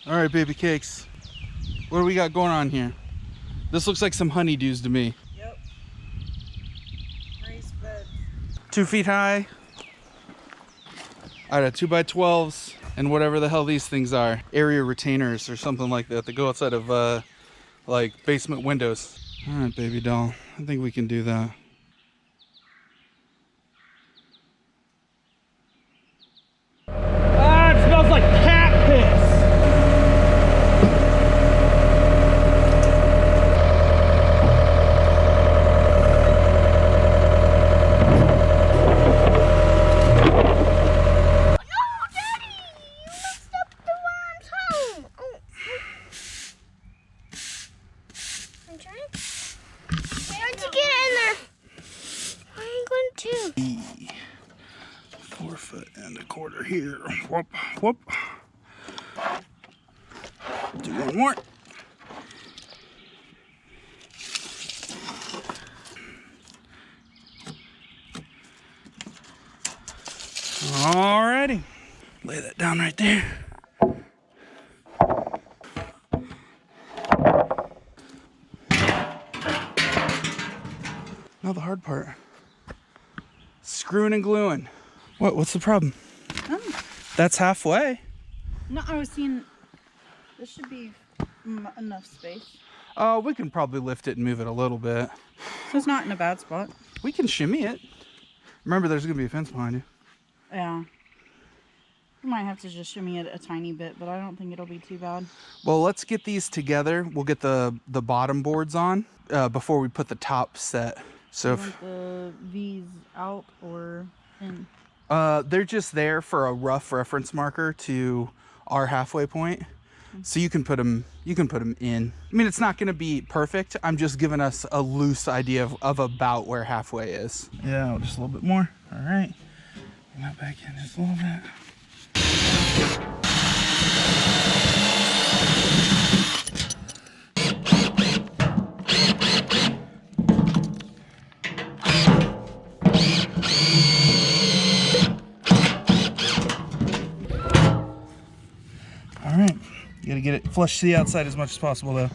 All right, baby cakes. What do we got going on here? This looks like some honeydews to me. Yep. Raised beds. 2 feet high. Out of 2x12s and whatever the hell these things are. Area retainers or something like that that go outside of like basement windows. All right, baby doll. I think we can do that. Ah, it smells like cat piss. $4.25 here. Whoop, whoop. Do one more. Alrighty. Lay that down right there. Now the hard part. Screwing and gluing. What's the problem? Oh. That's halfway. No, I was seeing this should be enough space. Oh, we can probably lift it and move it a little bit. So it's not in a bad spot. We can shimmy it. Remember, there's gonna be a fence behind you. Yeah. We might have to just shimmy it a tiny bit, but I don't think it'll be too bad. Well, let's get these together. We'll get the bottom boards on before we put the top set. So if the V's out or in? They're just there for a rough reference marker to our halfway point. So you can put them in. I mean, it's not going to be perfect. I'm just giving us a loose idea of about where halfway is. Yeah, just a little bit more. All right. Bring that back in just a little bit. All right. You got to get it flush to the outside as much as possible, though.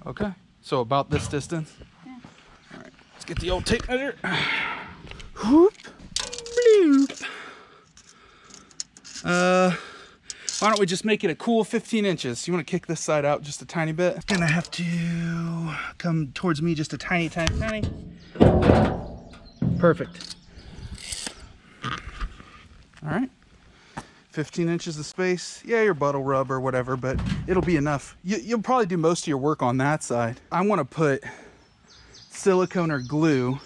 Okay, so about this distance. Yeah. All right, let's get the old tape measure. Whoop, bloop. Why don't we just make it a cool 15 inches? You want to kick this side out just a tiny bit? It's gonna have to come towards me just a tiny, tiny, tiny. Perfect. All right. 15 inches of space. Yeah, your butt will rub or whatever, but it'll be enough. You'll probably do most of your work on that side. I want to put silicone or glue,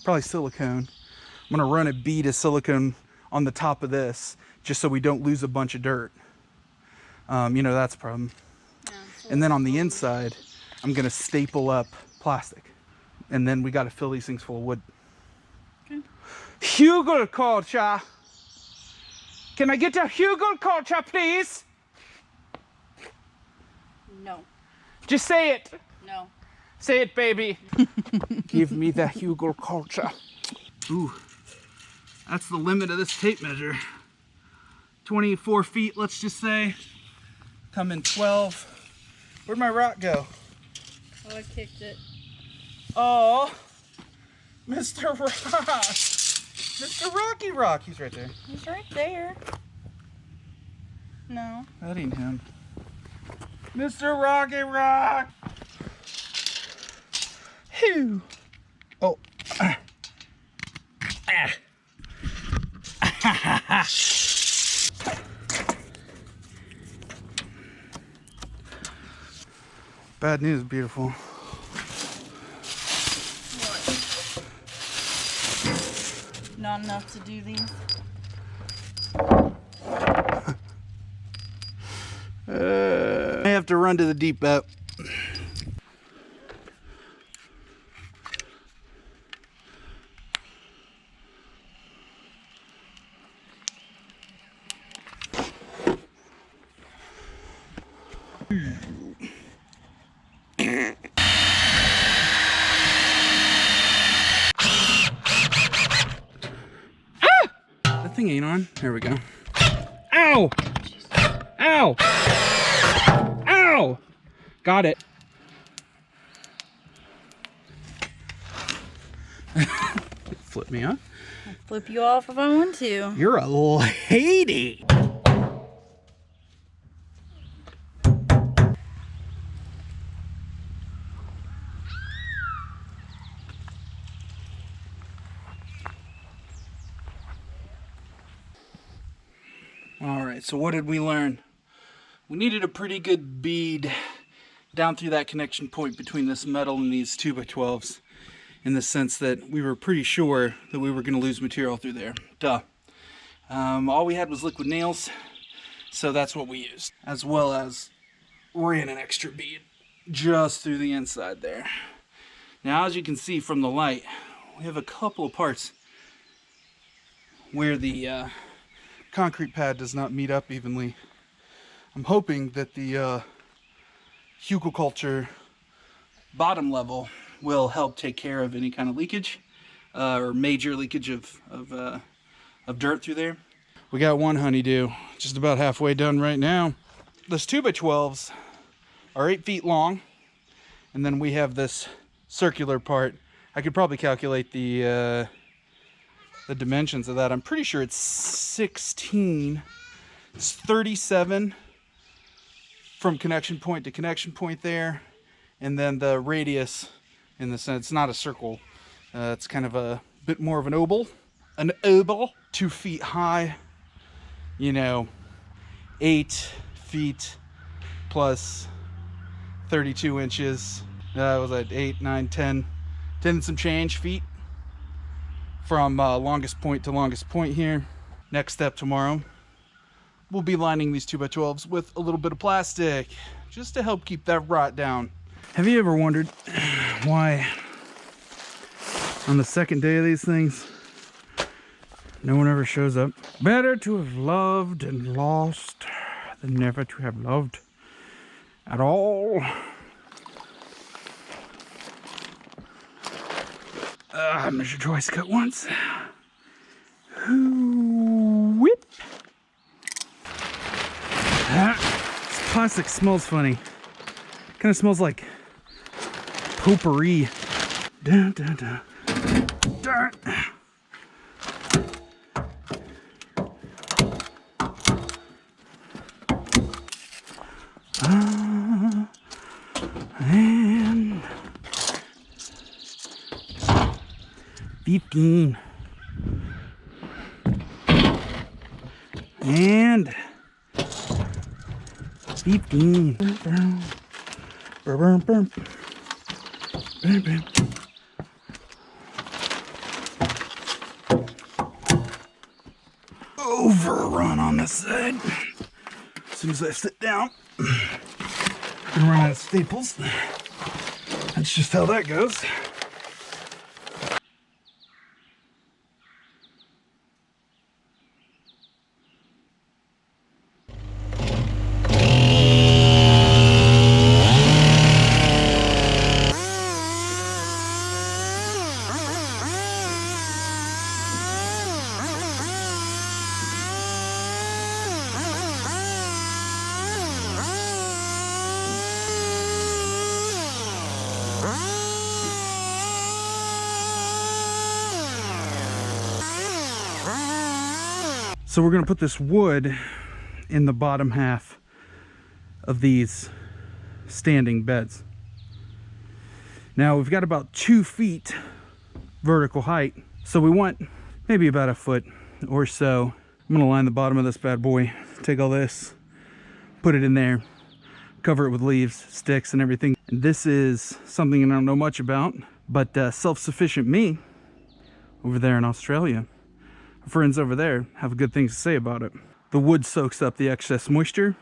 probably silicone. I'm going to run a bead of silicone on the top of this just so we don't lose a bunch of dirt. You know, that's a problem. Yeah, and then on the inside, I'm going to staple up plastic. And then we got to fill these things full of wood. Okay. Hugelkultur. Can I get a Hugelkultur, please? No. Just say it. No. Say it, baby. Give me the Hugelkultur. Ooh, that's the limit of this tape measure. 24 feet, let's just say. Come in 12. Where'd my rock go? Oh, I kicked it. Oh, Mr. Rock. Mr. Rocky Rock, he's right there. He's right there. No. That ain't him. Mr. Rocky Rock. Phew. Oh. Bad news, beautiful. What? Not enough to do these? I have to run to the depot. That thing ain't on. There we go. Ow! Ow! Ow! Got it. Flip me off. I'll flip you off if I want to. You're a lady. All right, so what did we learn? We needed a pretty good bead down through that connection point between this metal and these 2x12s, in the sense that we were pretty sure that we were going to lose material through there. Duh. All we had was liquid nails, so that's what we used, as well as ran an extra bead just through the inside there. Now, as you can see from the light, we have a couple of parts where the concrete pad does not meet up evenly. I'm hoping that the Hugelkultur bottom level will help take care of any kind of leakage or major leakage of dirt through there. We got one honeydew just about halfway done right now. Those 2x12s are 8 feet long, and then we have this circular part. I could probably calculate the dimensions of that. I'm pretty sure it's 16. It's 37 from connection point to connection point there, and then the radius, in the sense, it's not a circle, it's kind of a bit more of an oval. 2 feet high, you know, 8 feet plus 32 inches. Was that 8, 9, 10 and some change feet from longest point to longest point here. Next step tomorrow, we'll be lining these 2x12s with a little bit of plastic just to help keep that rot down. Have you ever wondered why on the second day of these things no one ever shows up? Better to have loved and lost than never to have loved at all. I measured twice, cut once. Whip. This plastic smells funny. Kind of smells like potpourri. Dun, dun, dun. Dun. And 15. And 15. Overrun on this side. As soon as I sit down and run out of staples, that's just how that goes. So we're going to put this wood in the bottom half of these standing beds. Now we've got about 2 feet vertical height. So we want maybe about a foot or so. I'm gonna line the bottom of this bad boy, take all this, put it in there, cover it with leaves, sticks, and everything. And this is something I don't know much about, but self-sufficient me over there in Australia, friends over there have good things to say about it. The wood soaks up the excess moisture,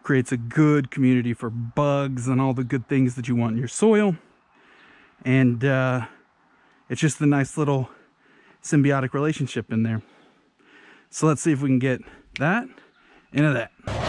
creates a good community for bugs and all the good things that you want in your soil. And it's just a nice little symbiotic relationship in there. So let's see if we can get that into that.